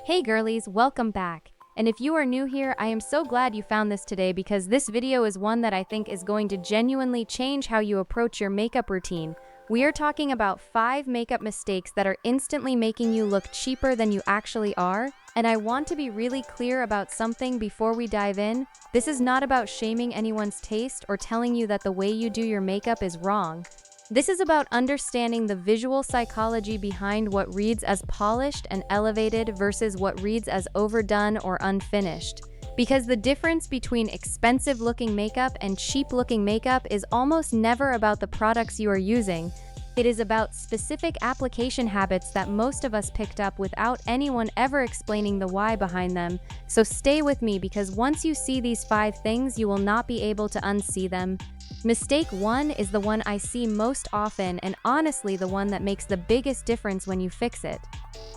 Hey girlies, welcome back. And if you are new here, I am so glad you found this today because this video is one that I think is going to genuinely change how you approach your makeup routine. We are talking about 5 makeup mistakes that are instantly making you look cheaper than you actually are. And I want to be really clear about something before we dive in. This is not about shaming anyone's taste or telling you that the way you do your makeup is wrong. This is about understanding the visual psychology behind what reads as polished and elevated versus what reads as overdone or unfinished. Because the difference between expensive-looking makeup and cheap-looking makeup is almost never about the products you are using. It is about specific application habits that most of us picked up without anyone ever explaining the why behind them. So stay with me because once you see these 5 things, you will not be able to unsee them. Mistake 1 is the one I see most often and honestly the one that makes the biggest difference when you fix it.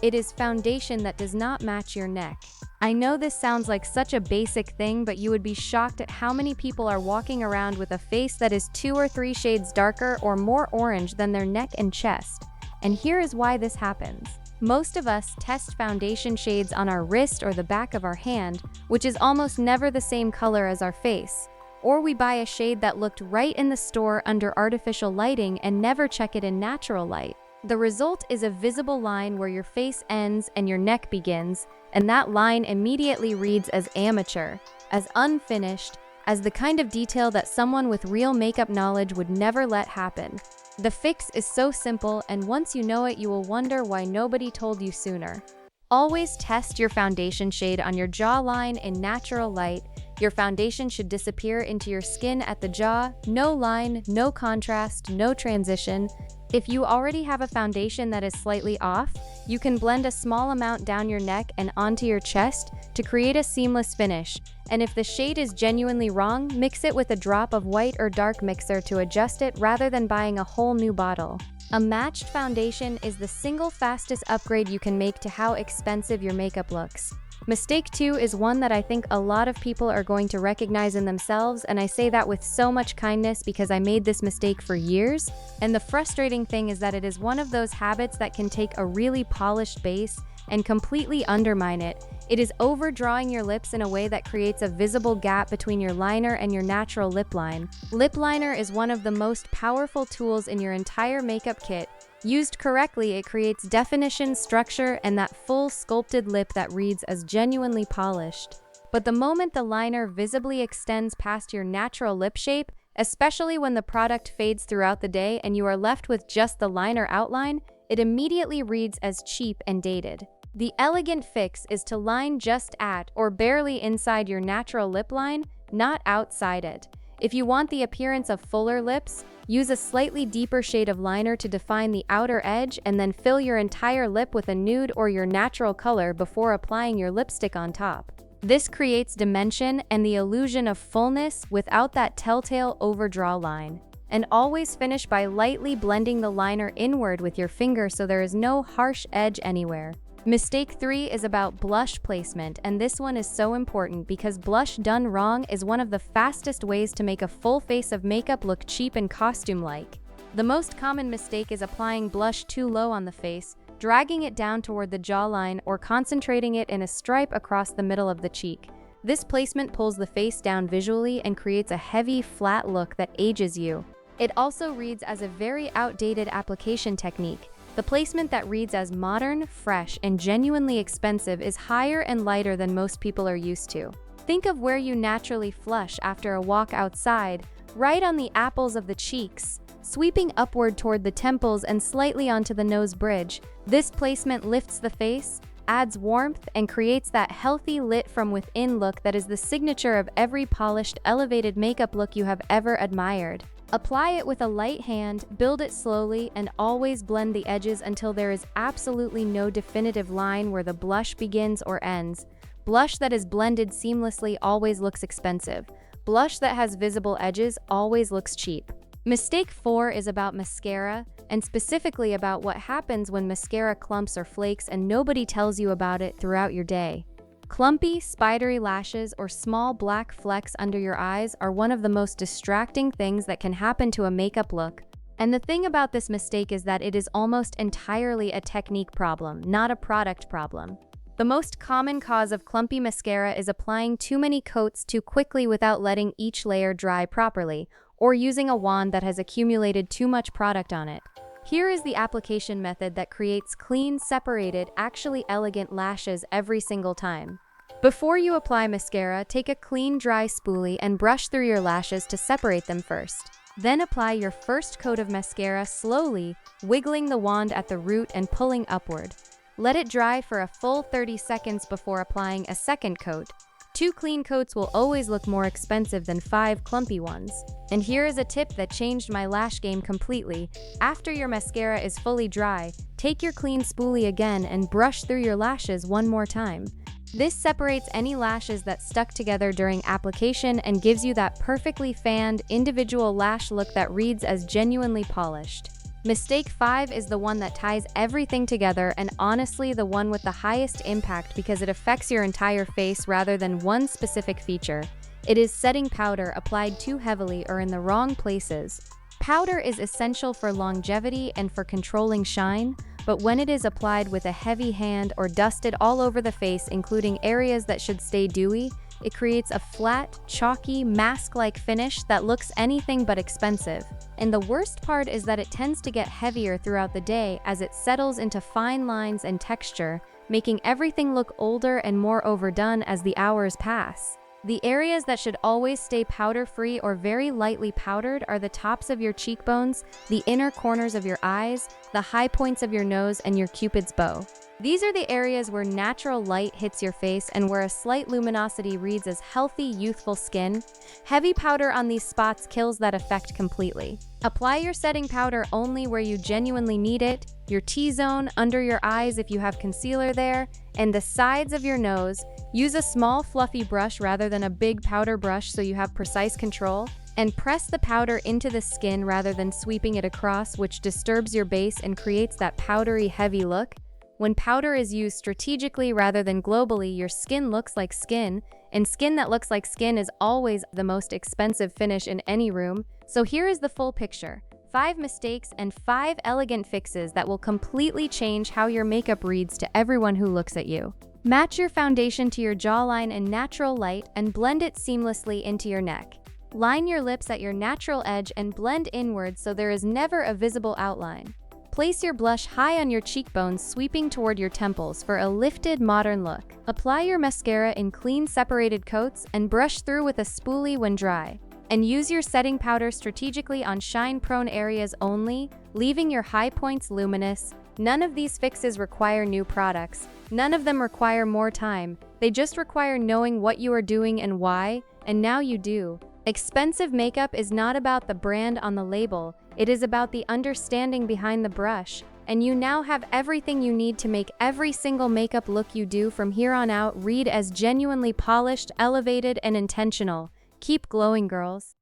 It is foundation that does not match your neck. I know this sounds like such a basic thing, but you would be shocked at how many people are walking around with a face that is 2 or 3 shades darker or more orange than their neck and chest. And here is why this happens. Most of us test foundation shades on our wrist or the back of our hand, which is almost never the same color as our face. Or we buy a shade that looked right in the store under artificial lighting and never check it in natural light. The result is a visible line where your face ends and your neck begins, and that line immediately reads as amateur, as unfinished, as the kind of detail that someone with real makeup knowledge would never let happen. The fix is so simple, and once you know it, you will wonder why nobody told you sooner. Always test your foundation shade on your jawline in natural light. Your foundation should disappear into your skin at the jaw, no line, no contrast, no transition. If you already have a foundation that is slightly off, you can blend a small amount down your neck and onto your chest to create a seamless finish. And if the shade is genuinely wrong, mix it with a drop of white or dark mixer to adjust it rather than buying a whole new bottle. A matched foundation is the single fastest upgrade you can make to how expensive your makeup looks. Mistake 2 is one that I think a lot of people are going to recognize in themselves, and I say that with so much kindness because I made this mistake for years. And the frustrating thing is that it is one of those habits that can take a really polished base and completely undermine it. It is overdrawing your lips in a way that creates a visible gap between your liner and your natural lip line. Lip liner is one of the most powerful tools in your entire makeup kit. Used correctly, it creates definition, structure, and that full sculpted lip that reads as genuinely polished. But the moment the liner visibly extends past your natural lip shape, especially when the product fades throughout the day and you are left with just the liner outline, it immediately reads as cheap and dated. The elegant fix is to line just at or barely inside your natural lip line, not outside it. If you want the appearance of fuller lips, use a slightly deeper shade of liner to define the outer edge and then fill your entire lip with a nude or your natural color before applying your lipstick on top. This creates dimension and the illusion of fullness without that telltale overdraw line. And always finish by lightly blending the liner inward with your finger so there is no harsh edge anywhere. Mistake 3 is about blush placement, and this one is so important because blush done wrong is one of the fastest ways to make a full face of makeup look cheap and costume-like. The most common mistake is applying blush too low on the face, dragging it down toward the jawline, or concentrating it in a stripe across the middle of the cheek. This placement pulls the face down visually and creates a heavy, flat look that ages you. It also reads as a very outdated application technique. The placement that reads as modern, fresh, and genuinely expensive is higher and lighter than most people are used to. Think of where you naturally flush after a walk outside, right on the apples of the cheeks, sweeping upward toward the temples and slightly onto the nose bridge. This placement lifts the face, adds warmth, and creates that healthy lit from within look that is the signature of every polished, elevated makeup look you have ever admired. Apply it with a light hand, build it slowly, and always blend the edges until there is absolutely no definitive line where the blush begins or ends. Blush that is blended seamlessly always looks expensive. Blush that has visible edges always looks cheap. Mistake 4 is about mascara, and specifically about what happens when mascara clumps or flakes and nobody tells you about it throughout your day. Clumpy, spidery lashes or small black flecks under your eyes are one of the most distracting things that can happen to a makeup look. And the thing about this mistake is that it is almost entirely a technique problem, not a product problem. The most common cause of clumpy mascara is applying too many coats too quickly without letting each layer dry properly, or using a wand that has accumulated too much product on it. Here is the application method that creates clean, separated, actually elegant lashes every single time. Before you apply mascara, take a clean, dry spoolie and brush through your lashes to separate them first. Then apply your first coat of mascara slowly, wiggling the wand at the root and pulling upward. Let it dry for a full 30 seconds before applying a second coat. 2 clean coats will always look more expensive than 5 clumpy ones. And here is a tip that changed my lash game completely. After your mascara is fully dry, take your clean spoolie again and brush through your lashes one more time. This separates any lashes that stuck together during application and gives you that perfectly fanned, individual lash look that reads as genuinely polished. Mistake 5 is the one that ties everything together and honestly the one with the highest impact because it affects your entire face rather than one specific feature. It is setting powder applied too heavily or in the wrong places. Powder is essential for longevity and for controlling shine, but when it is applied with a heavy hand or dusted all over the face, including areas that should stay dewy, it creates a flat, chalky, mask-like finish that looks anything but expensive. And the worst part is that it tends to get heavier throughout the day as it settles into fine lines and texture, making everything look older and more overdone as the hours pass. The areas that should always stay powder-free or very lightly powdered are the tops of your cheekbones, the inner corners of your eyes, the high points of your nose, and your Cupid's bow. These are the areas where natural light hits your face and where a slight luminosity reads as healthy, youthful skin. Heavy powder on these spots kills that effect completely. Apply your setting powder only where you genuinely need it, your T-zone, under your eyes if you have concealer there, and the sides of your nose. Use a small fluffy brush rather than a big powder brush so you have precise control, and press the powder into the skin rather than sweeping it across, which disturbs your base and creates that powdery heavy look. When powder is used strategically rather than globally, your skin looks like skin, and skin that looks like skin is always the most expensive finish in any room. So here is the full picture. 5 mistakes and 5 elegant fixes that will completely change how your makeup reads to everyone who looks at you. Match your foundation to your jawline in natural light and blend it seamlessly into your neck. Line your lips at your natural edge and blend inwards so there is never a visible outline. Place your blush high on your cheekbones, sweeping toward your temples for a lifted, modern look. Apply your mascara in clean, separated coats and brush through with a spoolie when dry. And use your setting powder strategically on shine-prone areas only, leaving your high points luminous. None of these fixes require new products. None of them require more time. They just require knowing what you are doing and why, and now you do. Expensive makeup is not about the brand on the label, it is about the understanding behind the brush, and you now have everything you need to make every single makeup look you do from here on out read as genuinely polished, elevated, and intentional. Keep glowing, girls.